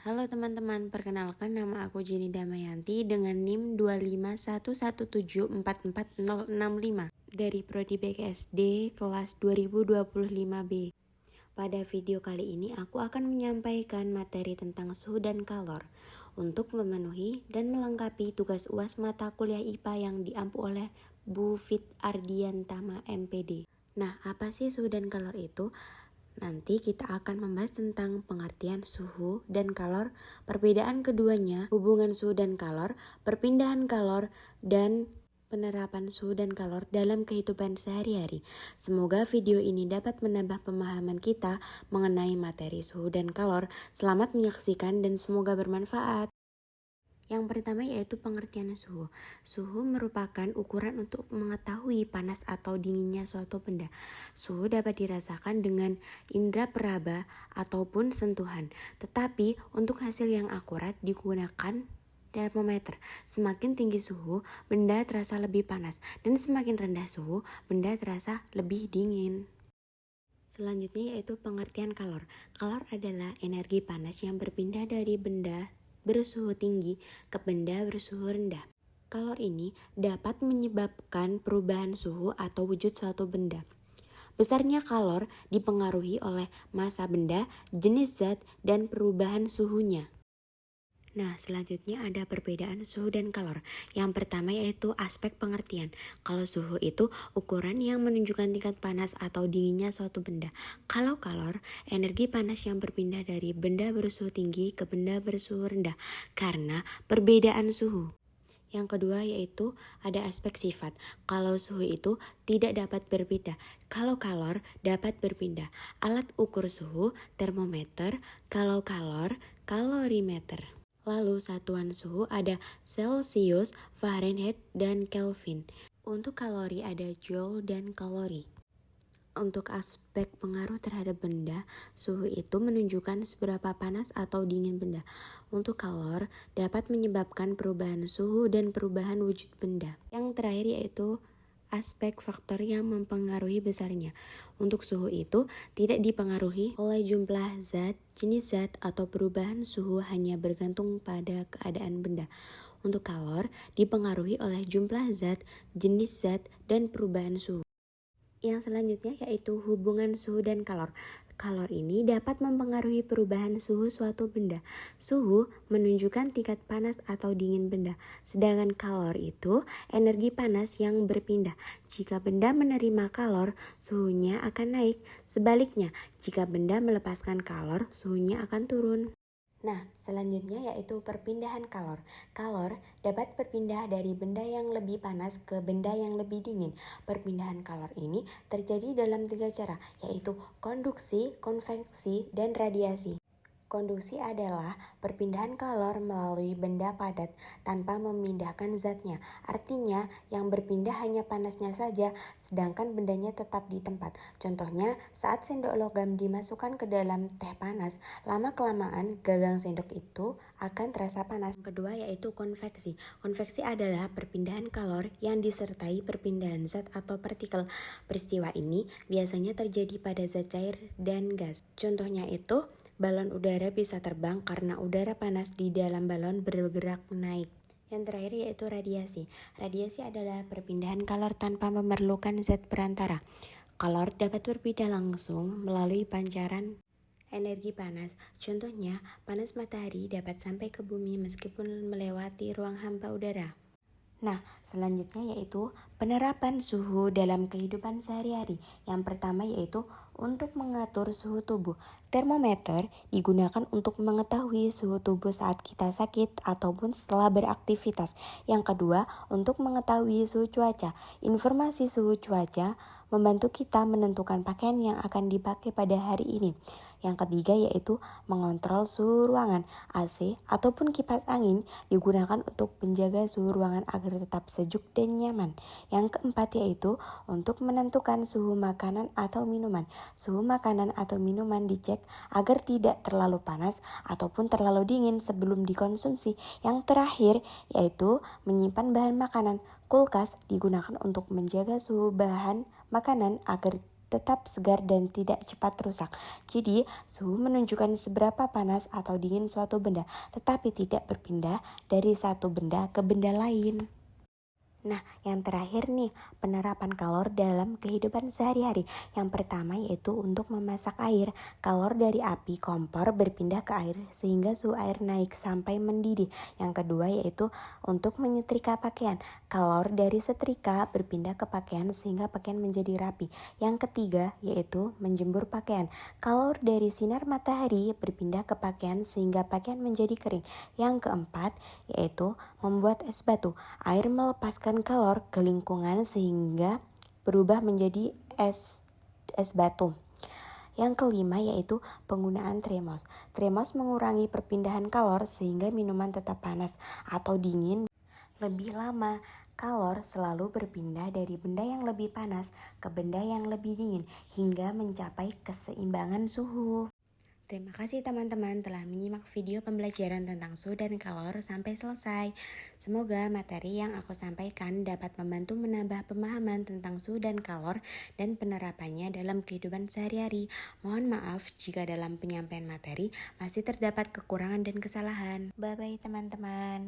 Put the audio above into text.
Halo teman-teman, perkenalkan nama aku Jenny Damayanti dengan NIM 25117440065 dari Prodi BKSD kelas 2025B. Pada video kali ini aku akan menyampaikan materi tentang suhu dan kalor untuk memenuhi dan melengkapi tugas UAS mata kuliah IPA yang diampu oleh Bu Fit Ardiantama MPD. Nah, apa sih suhu dan kalor itu? Nanti kita akan membahas tentang pengertian suhu dan kalor, perbedaan keduanya, hubungan suhu dan kalor, perpindahan kalor, dan penerapan suhu dan kalor dalam kehidupan sehari-hari. Semoga video ini dapat menambah pemahaman kita mengenai materi suhu dan kalor. Selamat menyaksikan dan semoga bermanfaat. Yang pertama yaitu pengertian suhu. Suhu merupakan ukuran untuk mengetahui panas atau dinginnya suatu benda. Suhu dapat dirasakan dengan indera peraba ataupun sentuhan. Tetapi untuk hasil yang akurat digunakan termometer. Semakin tinggi suhu, benda terasa lebih panas, dan semakin rendah suhu, benda terasa lebih dingin. Selanjutnya yaitu pengertian kalor. Kalor adalah energi panas yang berpindah dari benda bersuhu tinggi ke benda bersuhu rendah. Kalor ini dapat menyebabkan perubahan suhu atau wujud suatu benda. Besarnya kalor dipengaruhi oleh massa benda, jenis zat, dan perubahan suhunya. Nah, selanjutnya ada perbedaan suhu dan kalor. Yang pertama yaitu aspek pengertian. Kalau suhu itu ukuran yang menunjukkan tingkat panas atau dinginnya suatu benda. Kalau kalor, energi panas yang berpindah dari benda bersuhu tinggi ke benda bersuhu rendah karena perbedaan suhu. Yang kedua yaitu ada aspek sifat. Kalau suhu itu tidak dapat berpindah. Kalau kalor dapat berpindah. Alat ukur suhu, termometer. Kalau kalor, kalorimeter. Lalu satuan suhu ada Celsius, Fahrenheit, dan Kelvin. Untuk kalori ada Joule dan kalori. Untuk aspek pengaruh terhadap benda, suhu itu menunjukkan seberapa panas atau dingin benda. Untuk kalor dapat menyebabkan perubahan suhu dan perubahan wujud benda. Yang terakhir yaitu aspek faktor yang mempengaruhi besarnya. Untuk suhu itu tidak dipengaruhi oleh jumlah zat, jenis zat, atau perubahan suhu hanya bergantung pada keadaan benda. Untuk kalor dipengaruhi oleh jumlah zat, jenis zat, dan perubahan suhu. Yang selanjutnya yaitu hubungan suhu dan kalor. Kalor ini dapat mempengaruhi perubahan suhu suatu benda. Suhu menunjukkan tingkat panas atau dingin benda, sedangkan kalor itu energi panas yang berpindah. Jika benda menerima kalor, suhunya akan naik. Sebaliknya, jika benda melepaskan kalor, suhunya akan turun. Nah, selanjutnya yaitu perpindahan kalor. Kalor dapat berpindah dari benda yang lebih panas ke benda yang lebih dingin. Perpindahan kalor ini terjadi dalam 3 cara, yaitu konduksi, konveksi, dan radiasi. Konduksi adalah perpindahan kalor melalui benda padat tanpa memindahkan zatnya. Artinya, yang berpindah hanya panasnya saja, sedangkan bendanya tetap di tempat. Contohnya, saat sendok logam dimasukkan ke dalam teh panas, lama-kelamaan gagang sendok itu akan terasa panas. Yang kedua yaitu konveksi. Konveksi adalah perpindahan kalor yang disertai perpindahan zat atau partikel. Peristiwa ini biasanya terjadi pada zat cair dan gas. Contohnya itu, balon udara bisa terbang karena udara panas di dalam balon bergerak naik. Yang terakhir yaitu radiasi. Radiasi adalah perpindahan kalor tanpa memerlukan zat perantara. Kalor dapat berpindah langsung melalui pancaran energi panas. Contohnya, panas matahari dapat sampai ke bumi meskipun melewati ruang hampa udara. Nah, selanjutnya yaitu penerapan suhu dalam kehidupan sehari-hari. Yang pertama yaitu untuk mengatur suhu tubuh. Termometer digunakan untuk mengetahui suhu tubuh saat kita sakit ataupun setelah beraktivitas. Yang kedua, untuk mengetahui suhu cuaca. Informasi suhu cuaca membantu kita menentukan pakaian yang akan dipakai pada hari ini. Yang ketiga yaitu mengontrol suhu ruangan. AC ataupun kipas angin digunakan untuk menjaga suhu ruangan agar tetap sejuk dan nyaman. Yang keempat yaitu untuk menentukan suhu makanan atau minuman. Suhu makanan atau minuman dicek agar tidak terlalu panas ataupun terlalu dingin sebelum dikonsumsi. Yang terakhir yaitu menyimpan bahan makanan. Kulkas digunakan untuk menjaga suhu bahan makanan agar tetap segar dan tidak cepat rusak. Jadi, suhu menunjukkan seberapa panas atau dingin suatu benda, tetapi tidak berpindah dari satu benda ke benda lain. Nah, yang terakhir nih, penerapan kalor dalam kehidupan sehari-hari. Yang pertama yaitu untuk memasak air. Kalor dari api kompor berpindah ke air sehingga suhu air naik sampai mendidih. Yang kedua yaitu untuk menyetrika pakaian. Kalor dari setrika berpindah ke pakaian sehingga pakaian menjadi rapi. Yang ketiga yaitu menjemur pakaian. Kalor dari sinar matahari berpindah ke pakaian sehingga pakaian menjadi kering. Yang keempat yaitu membuat es batu. Air melepaskan kalor ke lingkungan sehingga berubah menjadi es batu. Yang kelima yaitu penggunaan termos. Termos mengurangi perpindahan kalor sehingga minuman tetap panas atau dingin lebih lama. Kalor selalu berpindah dari benda yang lebih panas ke benda yang lebih dingin hingga mencapai keseimbangan suhu. Terima kasih teman-teman telah menyimak video pembelajaran tentang suhu dan kalor sampai selesai. Semoga materi yang aku sampaikan dapat membantu menambah pemahaman tentang suhu dan kalor dan penerapannya dalam kehidupan sehari-hari. Mohon maaf jika dalam penyampaian materi masih terdapat kekurangan dan kesalahan. Bye-bye teman-teman.